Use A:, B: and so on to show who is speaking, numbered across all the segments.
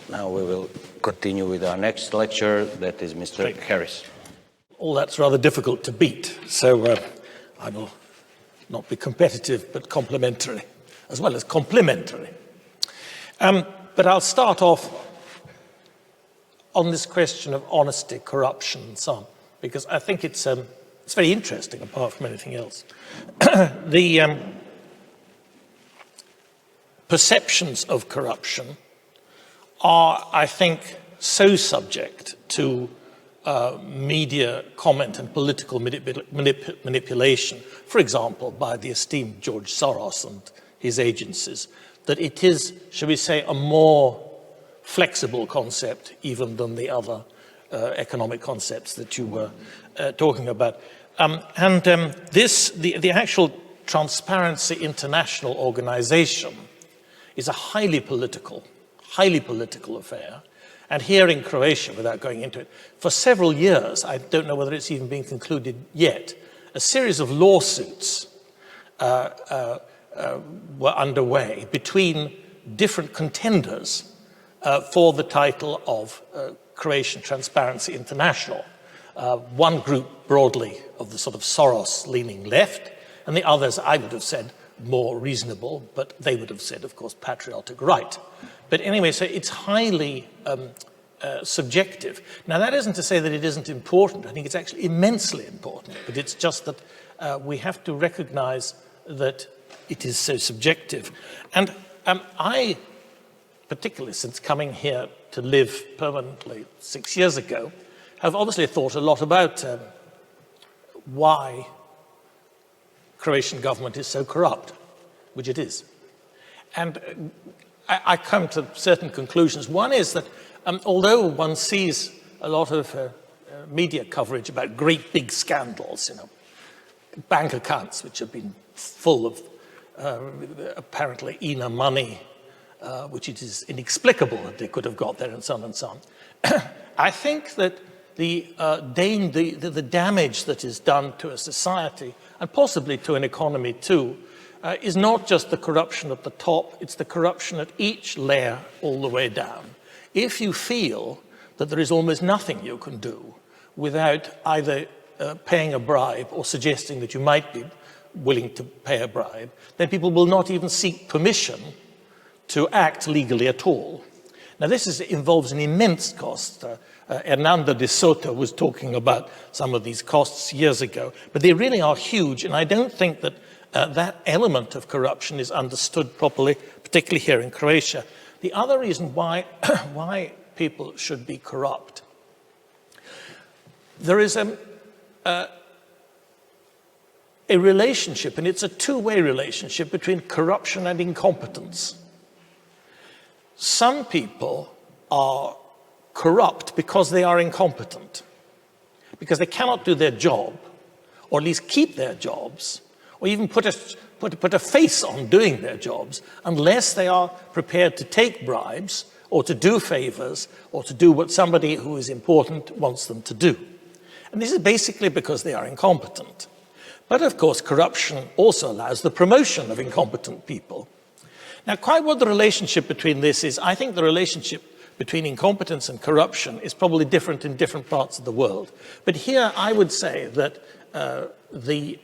A: Now we will continue with our next lecture, that is Mr. Harris.
B: All that's rather difficult to beat, so I will not be competitive, but complementary, as well as complimentary. But I'll start off on this question of honesty, corruption, and so on, because I think it's very interesting, apart from anything else. The perceptions of corruption are, I think, so subject to media comment and political manipulation, for example, by the esteemed George Soros and his agencies, that it is, shall we say, a more flexible concept even than the other economic concepts that you were talking about. The actual Transparency International organization is a highly political affair. And here in Croatia, without going into it, for several years, I don't know whether it's even been concluded yet, a series of lawsuits were underway between different contenders for the title of Croatian Transparency International. One group broadly of the sort of Soros-leaning left, and the others, I would have said, more reasonable, but they would have said, of course, patriotic right. But anyway, so it's highly subjective. Now, that isn't to say that it isn't important. I think it's actually immensely important, but it's just that we have to recognize that it is so subjective. And I, particularly since coming here to live permanently 6 years ago, have obviously thought a lot about why Croatian government is so corrupt, which it is. And I come to certain conclusions. One is that although one sees a lot of media coverage about great big scandals, bank accounts which have been full of apparently INA money, which it is inexplicable that they could have got there, and so on and so on. I think that the damage that is done to a society, and possibly to an economy too, is not just the corruption at the top, it's the corruption at each layer all the way down. If you feel that there is almost nothing you can do without either paying a bribe or suggesting that you might be willing to pay a bribe, then people will not even seek permission to act legally at all. Now this involves an immense cost. Hernando de Soto was talking about some of these costs years ago, but they really are huge, and I don't think that that element of corruption is understood properly, particularly here in Croatia. The other reason why people should be corrupt, there is a relationship, and it's a two-way relationship between corruption and incompetence. Some people are corrupt because they are incompetent, because they cannot do their job, or at least keep their jobs, or even put a face on doing their jobs, unless they are prepared to take bribes, or to do favors, or to do what somebody who is important wants them to do. And this is basically because they are incompetent. But of course, corruption also allows the promotion of incompetent people. Now, quite what the relationship between this is, I think the relationship between incompetence and corruption is probably different in different parts of the world. But here I would say that the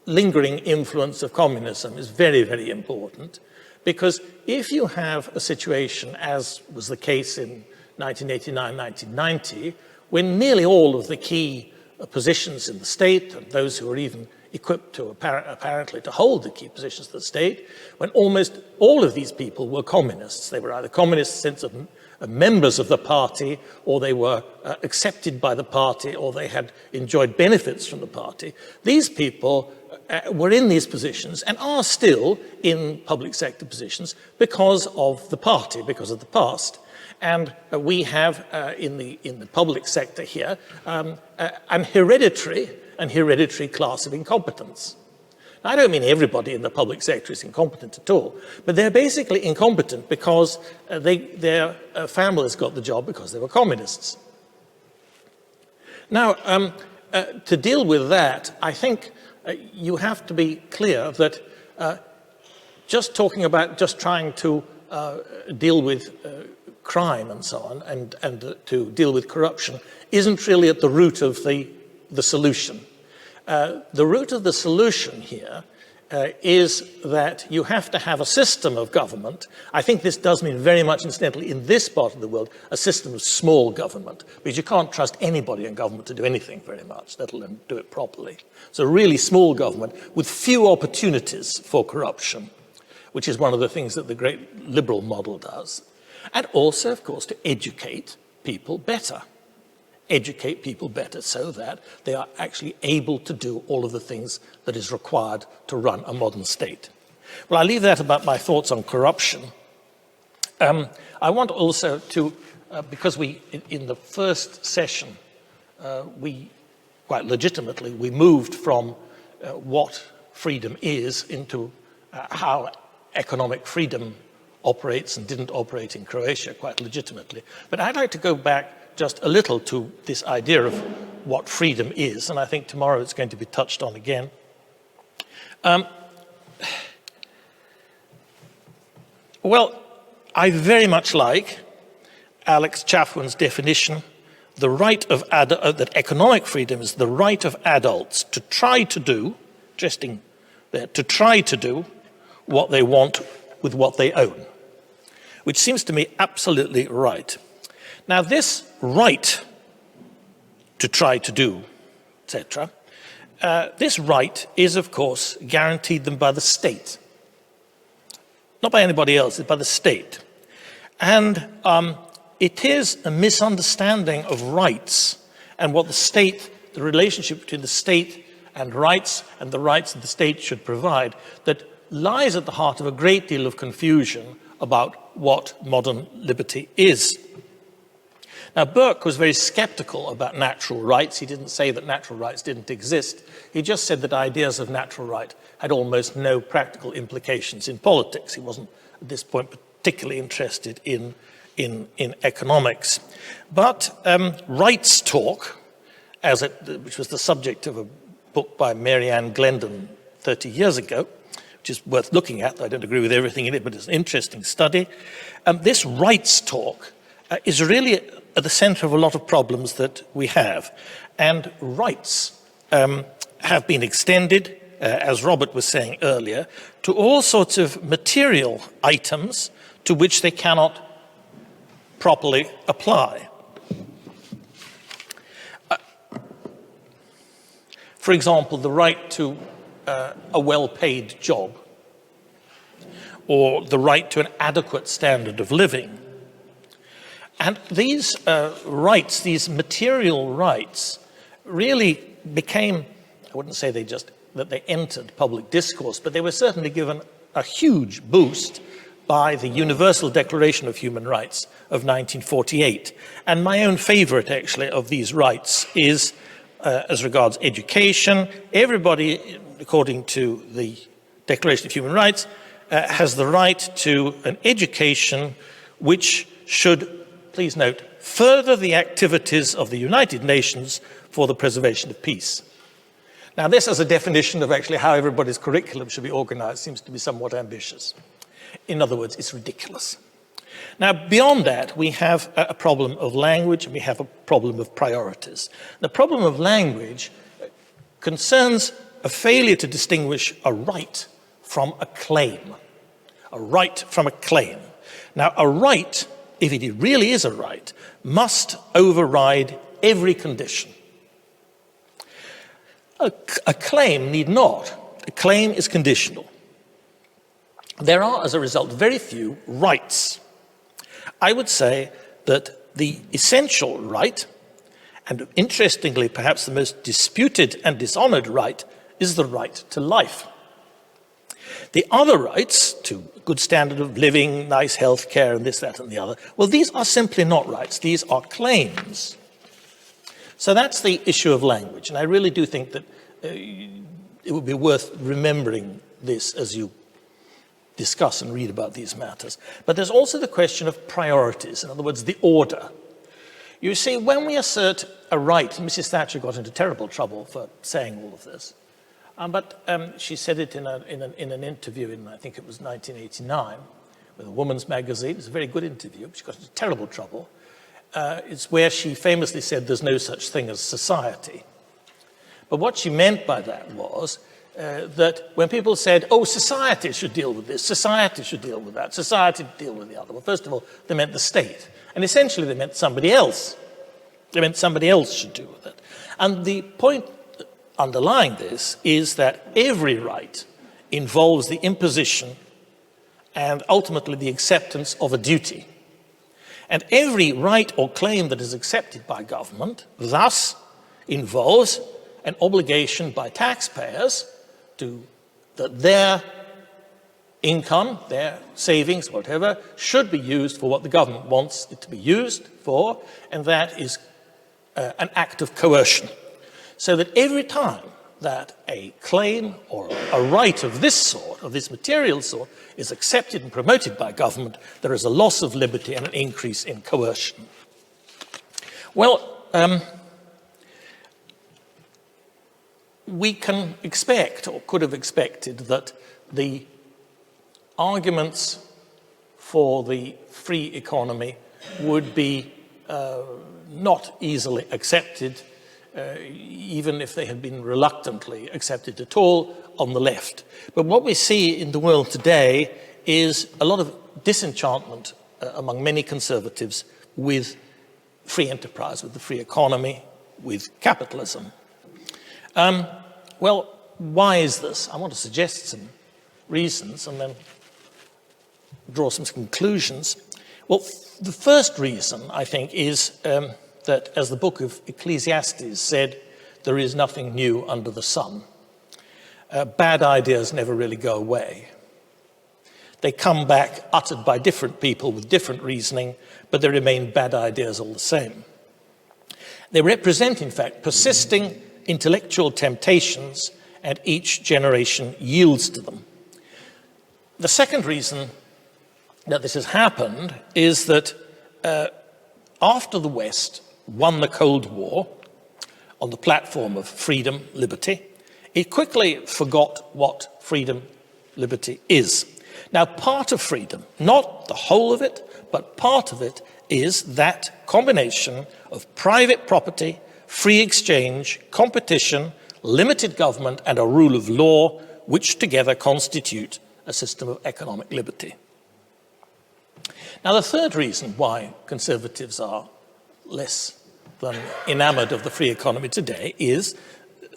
B: lingering influence of communism is very, very important, because if you have a situation, as was the case in 1989, 1990, when nearly all of the key positions in the state, and those who are even equipped to apparently to hold the key positions of the state, when almost all of these people were communists. They were either communists in the sense of members of the party, or they were accepted by the party, or they had enjoyed benefits from the party. These people were in these positions and are still in public sector positions because of the party, because of the past. And we have in the public sector here an hereditary class of incompetence. Now, I don't mean everybody in the public sector is incompetent at all, but they're basically incompetent because their families got the job because they were communists. Now, to deal with that, I think you have to be clear that just talking about just trying to deal with crime and so on, and to deal with corruption, isn't really at the root of the solution. The root of the solution here is that you have to have a system of government. I think this does mean very much, incidentally, in this part of the world, a system of small government, because you can't trust anybody in government to do anything very much, let alone do it properly. So really small government with few opportunities for corruption, which is one of the things that the great liberal model does. And also, of course, to educate people better. Educate people better so that they are actually able to do all of the things that is required to run a modern state. Well, I leave that about my thoughts on corruption. I want also to, because in the first session, we quite legitimately, we moved from what freedom is into how economic freedom operates and didn't operate in Croatia, quite legitimately. But I'd like to go back just a little to this idea of what freedom is, and I think tomorrow it's going to be touched on again. Well, I very much like Alex Chaffwin's definition, the right of that economic freedom is the right of adults to try to do, interesting there, to try to do what they want with what they own, which seems to me absolutely right. Now, this right to try to do, etc., this right is, of course, guaranteed them by the state. Not by anybody else, it's by the state. And it is a misunderstanding of rights and what the state, the relationship between the state and the rights that the state should provide, that lies at the heart of a great deal of confusion about what modern liberty is. Now, Burke was very skeptical about natural rights. He didn't say that natural rights didn't exist. He just said that ideas of natural right had almost no practical implications in politics. He wasn't, at this point, particularly interested in economics. But rights talk, which was the subject of a book by Mary Ann Glendon 30 years ago, which is worth looking at. I don't agree with everything in it, but it's an interesting study. This rights talk is really at the center of a lot of problems that we have. And rights have been extended, as Robert was saying earlier, to all sorts of material items to which they cannot properly apply. For example, the right to a well-paid job, or the right to an adequate standard of living. And these rights, these material rights, really became, I wouldn't say that they entered public discourse, but they were certainly given a huge boost by the Universal Declaration of Human Rights of 1948. And my own favorite, actually, of these rights is, as regards education. Everybody, according to the Declaration of Human Rights, has the right to an education which should, please note, further the activities of the United Nations for the preservation of peace. Now, this as a definition of actually how everybody's curriculum should be organized seems to be somewhat ambitious. In other words, it's ridiculous. Now, beyond that, we have a problem of language, and we have a problem of priorities. The problem of language concerns a failure to distinguish a right from a claim. A right from a claim. Now, a right, if it really is a right, must override every condition. A claim need not. A claim is conditional. There are, as a result, very few rights. I would say that the essential right, and interestingly, perhaps the most disputed and dishonored right, is the right to life. The other rights, to good standard of living, nice health care, and this, that, and the other, well, these are simply not rights. These are claims. So that's the issue of language. And I really do think that it would be worth remembering this as you discuss and read about these matters. But there's also the question of priorities, in other words, the order. You see, when we assert a right, Mrs. Thatcher got into terrible trouble for saying all of this, but she said it in an interview in, I think it was 1989, with a woman's magazine. It was a very good interview, but she got into terrible trouble. It's where she famously said there's no such thing as society. But what she meant by that was that when people said, oh, society should deal with this, society should deal with that, society should deal with the other. Well, first of all, they meant the state. And essentially, they meant somebody else. They meant somebody else should deal with it. And the point underlying this is that every right involves the imposition and ultimately the acceptance of a duty. And every right or claim that is accepted by government thus involves an obligation by taxpayers that their income, their savings, whatever, should be used for what the government wants it to be used for, and that is an act of coercion. So that every time that a claim or a right of this sort, of this material sort, is accepted and promoted by government, there is a loss of liberty and an increase in coercion. Well, we can expect, or could have expected, that the arguments for the free economy would be not easily accepted, even if they had been reluctantly accepted at all on the left. But what we see in the world today is a lot of disenchantment among many conservatives with free enterprise, with the free economy, with capitalism. Well, why is this? I want to suggest some reasons and then draw some conclusions. Well, the first reason, I think, is that, as the book of Ecclesiastes said, there is nothing new under the sun. Bad ideas never really go away. They come back uttered by different people with different reasoning, but they remain bad ideas all the same. They represent, in fact, persisting intellectual temptations, and each generation yields to them. The second reason that this has happened is that after the West won the Cold War on the platform of freedom, liberty, it quickly forgot what freedom, liberty is. Now, part of freedom, not the whole of it, but part of it is that combination of private property, free exchange, competition, limited government, and a rule of law, which together constitute a system of economic liberty. Now, the third reason why conservatives are less than enamored of the free economy today is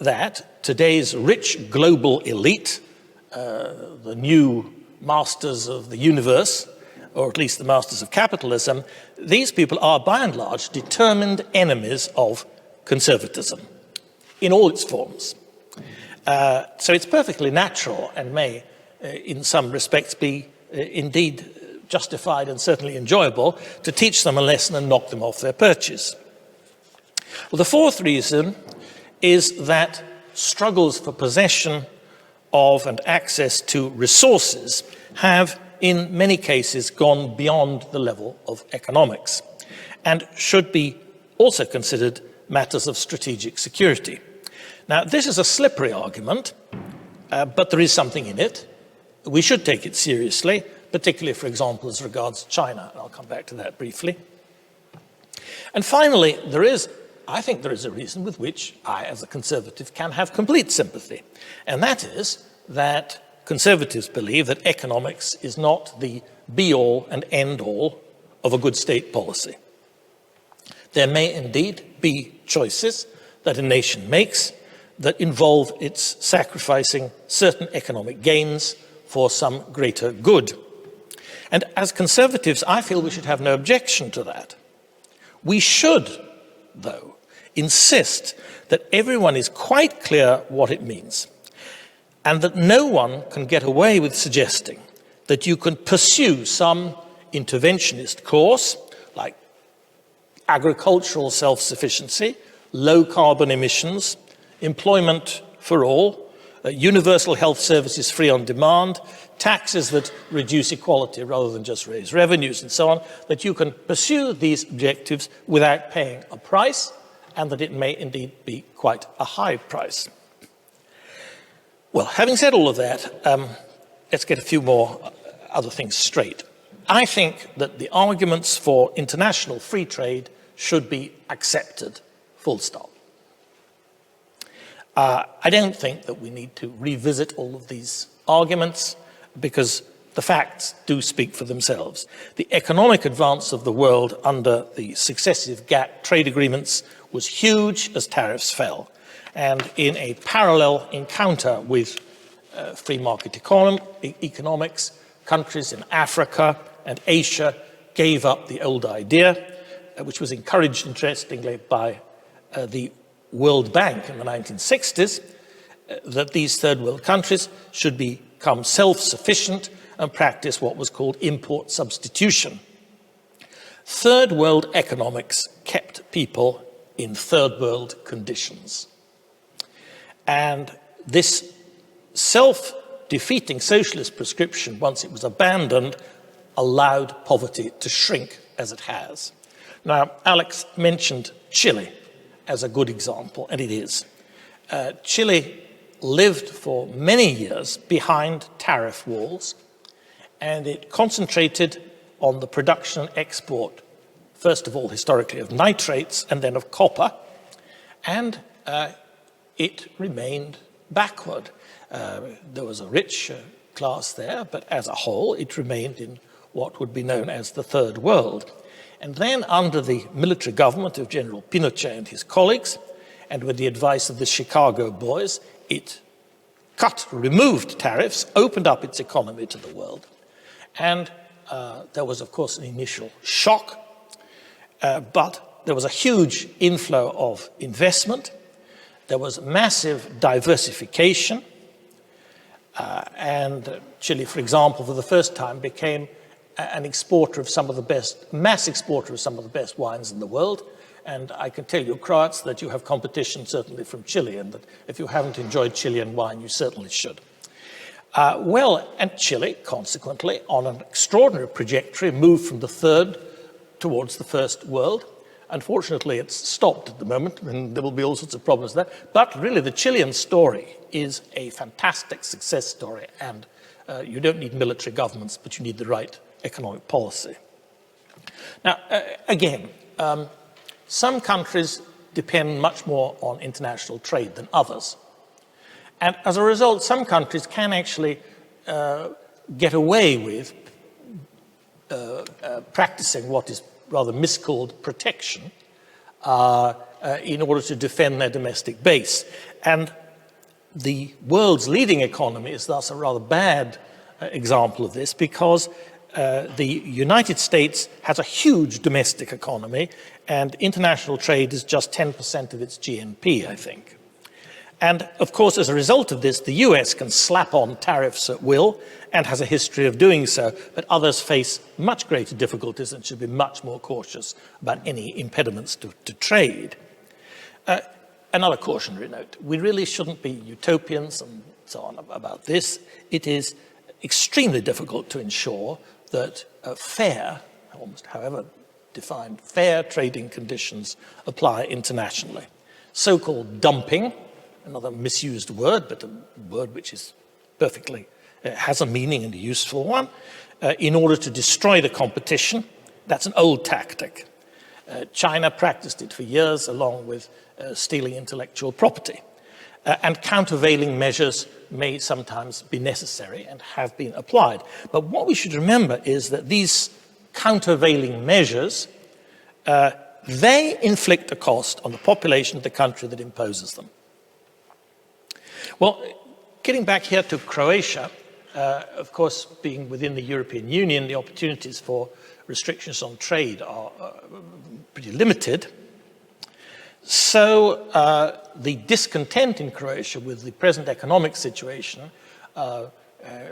B: that today's rich global elite, the new masters of the universe, or at least the masters of capitalism, these people are by and large determined enemies of conservatism in all its forms. So it's perfectly natural and may, in some respects, be indeed justified and certainly enjoyable to teach them a lesson and knock them off their perches. Well, the fourth reason is that struggles for possession of and access to resources have, in many cases, gone beyond the level of economics and should be also considered matters of strategic security. Now, this is a slippery argument, but there is something in it. We should take it seriously, particularly, for example, as regards China. I'll come back to that briefly. And finally, I think there is a reason with which I, as a conservative, can have complete sympathy. And that is that conservatives believe that economics is not the be-all and end-all of a good state policy. There may indeed be choices that a nation makes that involve its sacrificing certain economic gains for some greater good. And as conservatives, I feel we should have no objection to that. We should, though, insist that everyone is quite clear what it means, and that no one can get away with suggesting that you can pursue some interventionist course, like agricultural self-sufficiency, low carbon emissions, employment for all, universal health services free on demand, taxes that reduce equality rather than just raise revenues and so on, that you can pursue these objectives without paying a price, and that it may indeed be quite a high price. Well, having said all of that, let's get a few more other things straight. I think that the arguments for international free trade should be accepted, full stop. I don't think that we need to revisit all of these arguments because the facts do speak for themselves. The economic advance of the world under the successive GATT trade agreements was huge as tariffs fell. And in a parallel encounter with free market economics, countries in Africa and Asia gave up the old idea, which was encouraged, interestingly, by the World Bank in the 1960s, that these third world countries should become self-sufficient and practice what was called import substitution. Third world economics kept people in third world conditions. And this self-defeating socialist prescription, once it was abandoned, allowed poverty to shrink as it has. Now, Alex mentioned Chile as a good example, and it is. Chile lived for many years behind tariff walls, and it concentrated on the production and export, first of all, historically, of nitrates and then of copper, and it remained backward. There was a rich class there, but as a whole, it remained in what would be known as the third world. And then under the military government of General Pinochet and his colleagues, and with the advice of the Chicago boys, it removed tariffs, opened up its economy to the world. And there was, of course, an initial shock, but there was a huge inflow of investment. There was massive diversification. And Chile, for example, for the first time became an exporter of some of the best, mass exporter of some of the best wines in the world. And I can tell you, Croats, that you have competition certainly from Chile, and that if you haven't enjoyed Chilean wine, you certainly should. And Chile, consequently, on an extraordinary trajectory, moved from the third towards the first world. Unfortunately, it's stopped at the moment, and there will be all sorts of problems there. But really, the Chilean story is a fantastic success story, and you don't need military governments, but you need the right economic policy. Now, again, some countries depend much more on international trade than others. And as a result, some countries can actually get away with practicing what is rather miscalled protection in order to defend their domestic base. And the world's leading economy is thus a rather bad example of this, because the United States has a huge domestic economy, and international trade is just 10% of its GNP, I think. And of course, as a result of this, the US can slap on tariffs at will and has a history of doing so, but others face much greater difficulties and should be much more cautious about any impediments to trade. Another cautionary note, we really shouldn't be utopians and so on about this. It is extremely difficult to ensure that fair, almost however defined, fair trading conditions apply internationally. So-called dumping, another misused word, but a word which is perfectly, has a meaning and a useful one, in order to destroy the competition. That's an old tactic. China practiced it for years along with stealing intellectual property. And countervailing measures may sometimes be necessary and have been applied. But what we should remember is that these countervailing measures, they inflict a cost on the population of the country that imposes them. Well, getting back here to Croatia, of course, being within the European Union, the opportunities for restrictions on trade are pretty limited. So the discontent in Croatia with the present economic situation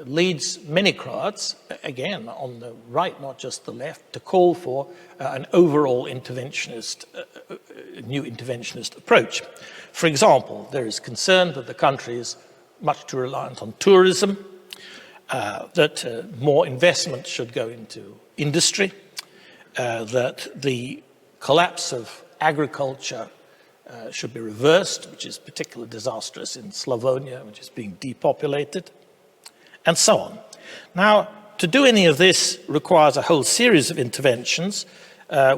B: leads many Croats, again, on the right, not just the left, to call for an overall interventionist, new interventionist approach. For example, there is concern that the country's much too reliant on tourism, that more investment should go into industry, that the collapse of agriculture should be reversed, which is particularly disastrous in Slavonia, which is being depopulated, and so on. Now, to do any of this requires a whole series of interventions,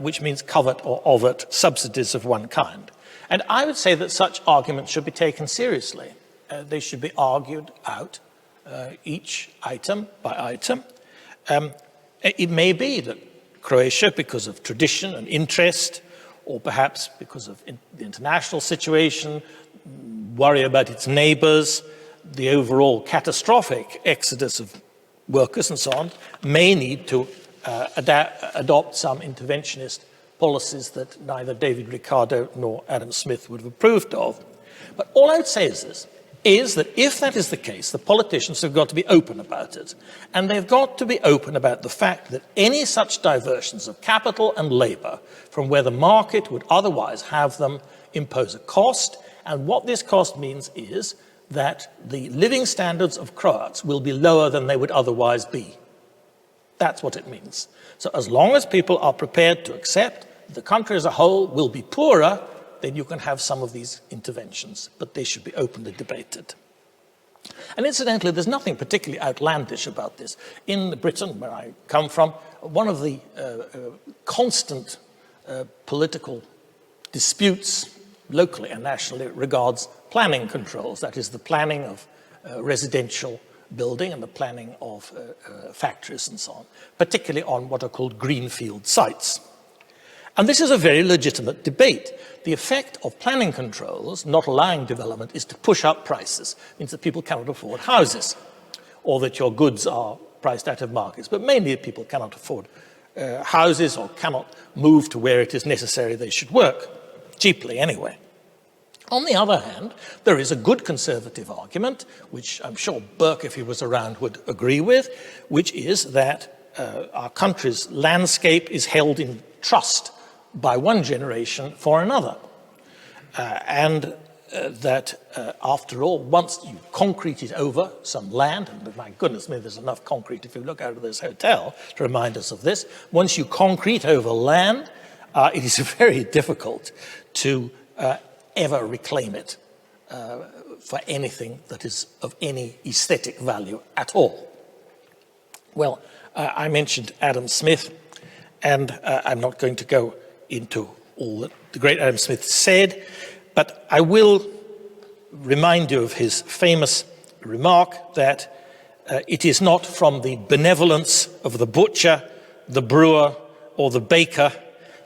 B: which means covert or overt subsidies of one kind. And I would say that such arguments should be taken seriously. They should be argued out, each item by item. It may be that Croatia, because of tradition and interest, or perhaps because of the international situation, worry about its neighbors, the overall catastrophic exodus of workers and so on, may need to adopt some interventionist policies that neither David Ricardo nor Adam Smith would have approved of. But all I would say is this, is that if that is the case, the politicians have got to be open about it. And they've got to be open about the fact that any such diversions of capital and labor from where the market would otherwise have them impose a cost. And what this cost means is that the living standards of Croats will be lower than they would otherwise be. That's what it means. So as long as people are prepared to accept the country as a whole will be poorer, then you can have some of these interventions, but they should be openly debated. And incidentally, there's nothing particularly outlandish about this. In Britain, where I come from, one of the constant political disputes locally and nationally regards planning controls, that is the planning of residential building and the planning of factories and so on, particularly on what are called greenfield sites. And this is a very legitimate debate. The effect of planning controls, not allowing development, is to push up prices. It means that people cannot afford houses, or that your goods are priced out of markets. But mainly people cannot afford houses or cannot move to where it is necessary they should work, cheaply anyway. On the other hand, there is a good conservative argument, which I'm sure Burke, if he was around, would agree with, which is that our country's landscape is held in trust by one generation for another. That after all, once you concrete it over some land, and my goodness me, there's enough concrete if you look out of this hotel to remind us of this, once you concrete over land, it is very difficult to ever reclaim it for anything that is of any aesthetic value at all. Well, I mentioned Adam Smith, and I'm not going to go into all that the great Adam Smith said, but I will remind you of his famous remark that it is not from the benevolence of the butcher, the brewer, or the baker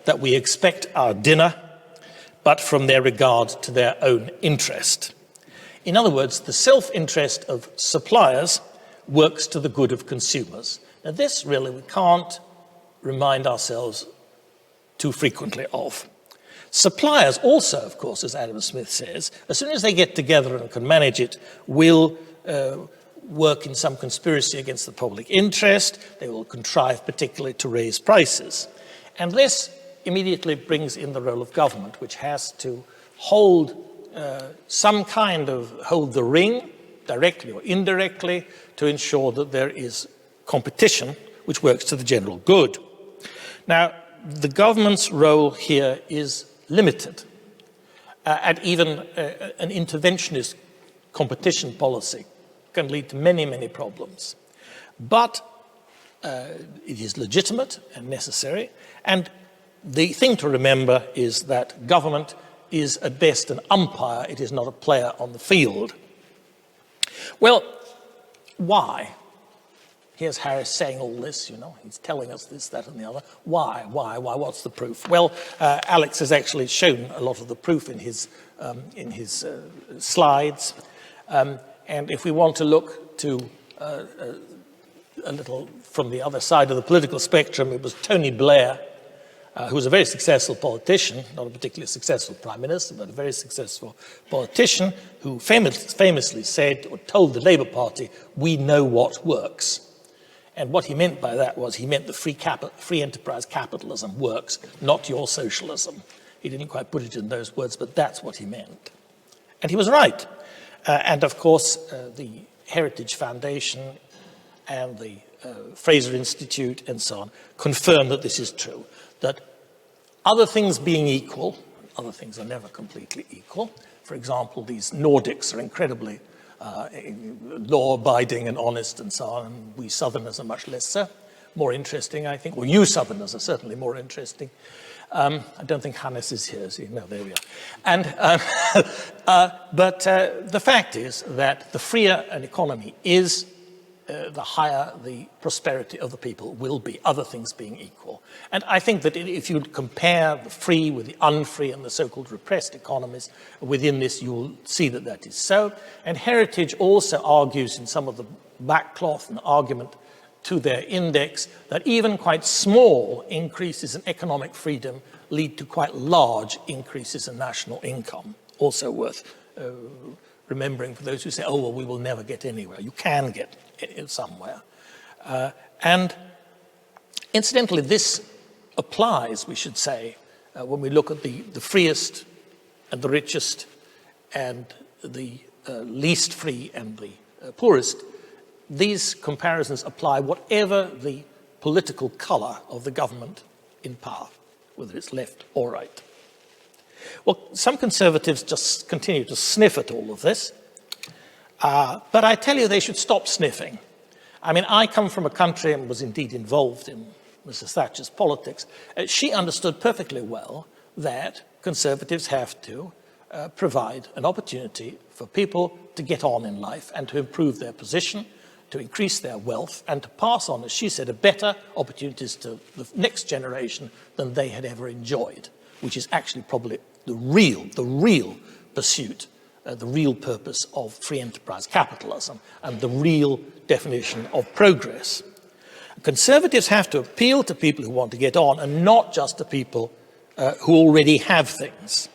B: that we expect our dinner, but from their regard to their own interest. In other words, the self-interest of suppliers works to the good of consumers. Now this really we can't remind ourselves too frequently of. Suppliers also, of course, as Adam Smith says, as soon as they get together and can manage it, will work in some conspiracy against the public interest. They will contrive particularly to raise prices. And this immediately brings in the role of government, which has to hold hold the ring, directly or indirectly, to ensure that there is competition which works to the general good. Now, the government's role here is limited, and even an interventionist competition policy can lead to many, many problems. But it is legitimate and necessary, and the thing to remember is that government is at best an umpire, it is not a player on the field. Well, why? Here's Harris saying all this, you know, he's telling us this, that, and the other. Why? What's the proof? Well, Alex has actually shown a lot of the proof in his slides. And if we want to look to a little from the other side of the political spectrum, it was Tony Blair, who was a very successful politician, not a particularly successful prime minister, but a very successful politician, who famously said or told the Labour Party, "We know what works." And what he meant by that was he meant the free enterprise capitalism works, not your socialism. He didn't quite put it in those words, but that's what he meant. And he was right. And of course, the Heritage Foundation and the Fraser Institute and so on confirm that this is true, that other things being equal, other things are never completely equal. For example, these Nordics are incredibly law-abiding and honest and so on, and we Southerners are much less so. More interesting, I think. Well, you Southerners are certainly more interesting. I don't think Hannes is here, so no, there we are. And, but the fact is that the freer an economy is, the higher the prosperity of the people will be, other things being equal. And I think that if you compare the free with the unfree and the so-called repressed economies, within this you'll see that that is so. And Heritage also argues in some of the backcloth and argument to their index that even quite small increases in economic freedom lead to quite large increases in national income. Also worth remembering for those who say, oh, well, we will never get anywhere. You can get somewhere. And incidentally, this applies, we should say, when we look at the freest and the richest and the least free and the poorest. These comparisons apply whatever the political color of the government in power, whether it's left or right. Well, some conservatives just continue to sniff at all of this, but I tell you they should stop sniffing. I mean, I come from a country and was indeed involved in Mrs. Thatcher's politics. She understood perfectly well that conservatives have to provide an opportunity for people to get on in life and to improve their position, to increase their wealth, and to pass on, as she said, a better opportunities to the next generation than they had ever enjoyed, which is actually probably the real pursuit, the real purpose of free enterprise capitalism and the real definition of progress. Conservatives have to appeal to people who want to get on and not just to people who already have things.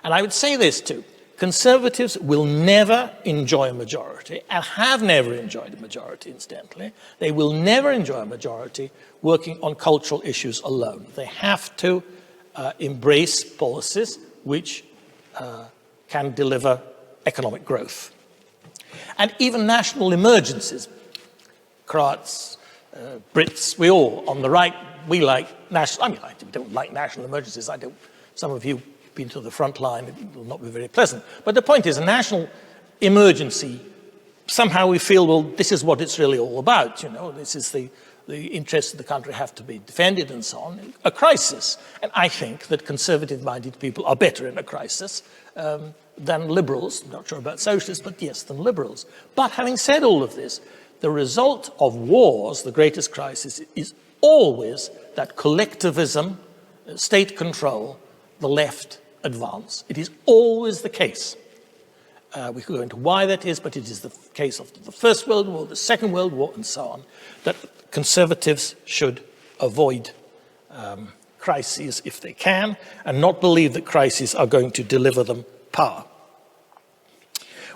B: And I would say this too. Conservatives will never enjoy a majority, and have never enjoyed a majority, incidentally. They will never enjoy a majority working on cultural issues alone. They have to embrace policies which can deliver economic growth. And even national emergencies, Croats, Brits, we all, on the right, we like national, I mean, I don't like national emergencies. I don't, some of you been to the front line, it will not be very pleasant. But the point is, a national emergency, somehow we feel, well, this is what it's really all about, you know, this is the interests of the country have to be defended and so on, a crisis. And I think that conservative-minded people are better in a crisis than liberals, I'm not sure about socialists, but yes, than liberals. But having said all of this, the result of wars, the greatest crisis, is always that collectivism, state control, the left advance. It is always the case. We could go into why that is, but it is the case of the First World War, the Second World War, and so on, that conservatives should avoid crises if they can, and not believe that crises are going to deliver them power.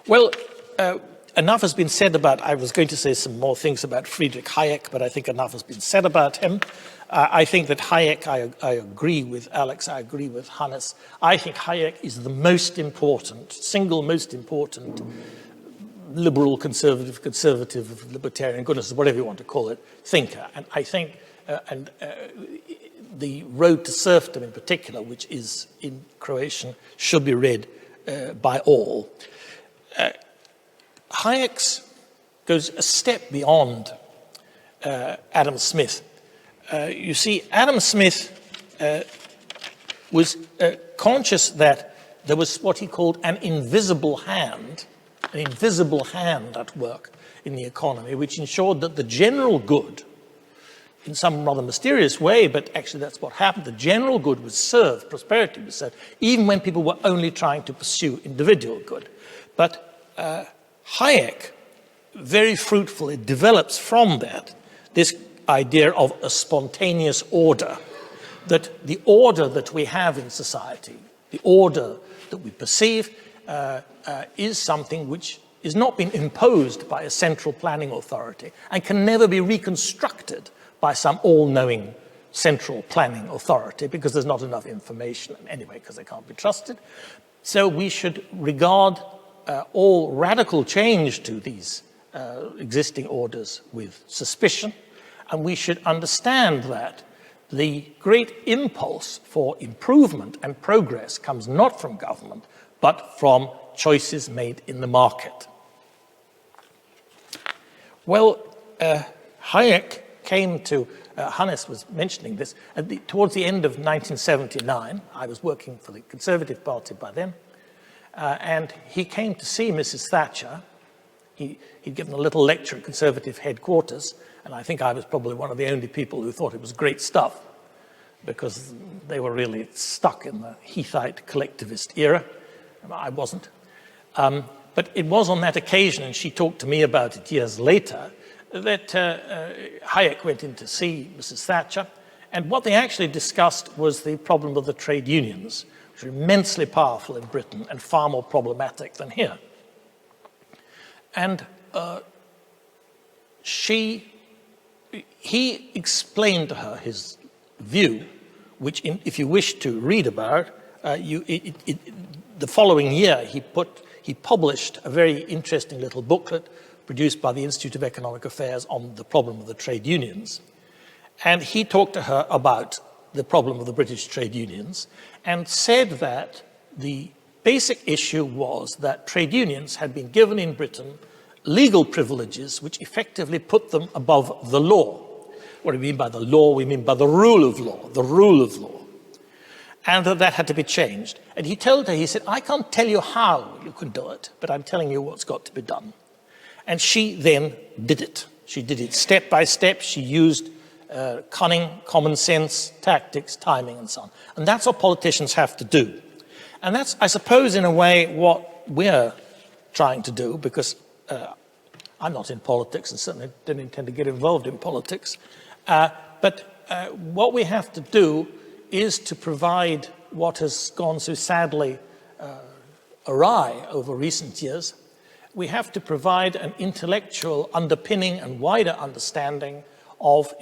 B: Well, enough has been said about, I was going to say some more things about Friedrich Hayek, but I think enough has been said about him. I think that Hayek, I agree with Alex, I agree with Hannes. I think Hayek is the most important, single most important liberal, conservative, libertarian, goodness, whatever you want to call it, thinker. And I think, the Road to Serfdom in particular, which is in Croatian, should be read by all. Hayek goes a step beyond Adam Smith. You see, Adam Smith was conscious that there was what he called an invisible hand at work in the economy, which ensured that the general good, in some rather mysterious way, but actually that's what happened, the general good was served, prosperity was served, even when people were only trying to pursue individual good. But Hayek very fruitfully develops from that this idea of a spontaneous order, that the order that we have in society, the order that we perceive, is something which is not being imposed by a central planning authority and can never be reconstructed by some all-knowing central planning authority because there's not enough information, anyway, because they can't be trusted. So we should regard all radical change to these existing orders with suspicion, and we should understand that the great impulse for improvement and progress comes not from government, but from choices made in the market. Well, Hayek came to, Hannes was mentioning this, towards the end of 1979. I was working for the Conservative Party by then, and he came to see Mrs. Thatcher. He'd given a little lecture at Conservative headquarters, and I think I was probably one of the only people who thought it was great stuff, because they were really stuck in the Heathite collectivist era. I wasn't. But it was on that occasion, and she talked to me about it years later, that Hayek went in to see Mrs. Thatcher, and what they actually discussed was the problem of the trade unions, which are immensely powerful in Britain and far more problematic than here. And he explained to her his view, which if you wish to read about, the following year he published a very interesting little booklet produced by the Institute of Economic Affairs on the problem of the trade unions. And he talked to her about the problem of the British trade unions and said that the basic issue was that trade unions had been given in Britain legal privileges which effectively put them above the law. What do we mean by the law? We mean by the rule of law, the rule of law. And that had to be changed. And he told her, he said, I can't tell you how you can do it, but I'm telling you what's got to be done. And she then did it. She did it step by step. She used cunning, common sense, tactics, timing, and so on. And that's what politicians have to do. And that's, I suppose, in a way, what we're trying to do, because I'm not in politics and certainly don't intend to get involved in politics. But what we have to do is to provide what has gone so sadly awry over recent years. We have to provide an intellectual underpinning and wider understanding of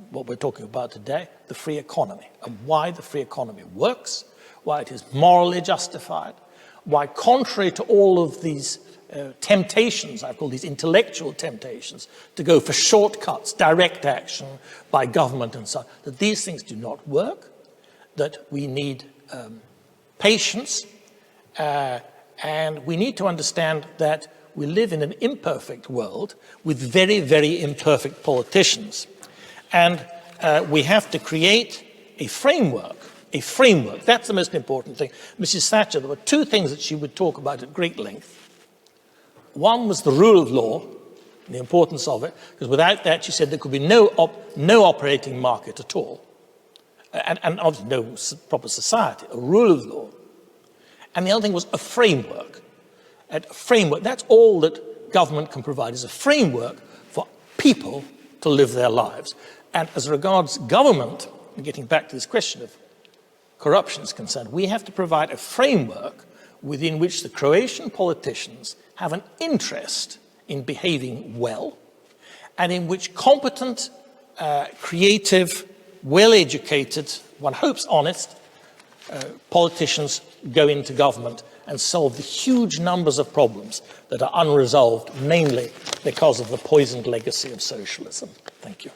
B: what we're talking about today, the free economy, and why the free economy works, why it is morally justified, why contrary to all of these temptations, I call these intellectual temptations, to go for shortcuts, direct action by government and so on, that these things do not work, that we need patience, and we need to understand that we live in an imperfect world with very, very imperfect politicians. And we have to create a framework. That's the most important thing. Mrs. Thatcher, there were two things that she would talk about at great length. One was the rule of law, the importance of it, because without that, she said, there could be no operating market at all, and obviously no proper society, a rule of law. And the other thing was a framework. A framework, that's all that government can provide, is a framework for people to live their lives. And as regards government, and getting back to this question of corruption is concerned, we have to provide a framework within which the Croatian politicians have an interest in behaving well, and in which competent, creative, well-educated, one hopes honest, politicians go into government and solve the huge numbers of problems that are unresolved, mainly because of the poisoned legacy of socialism. Thank you.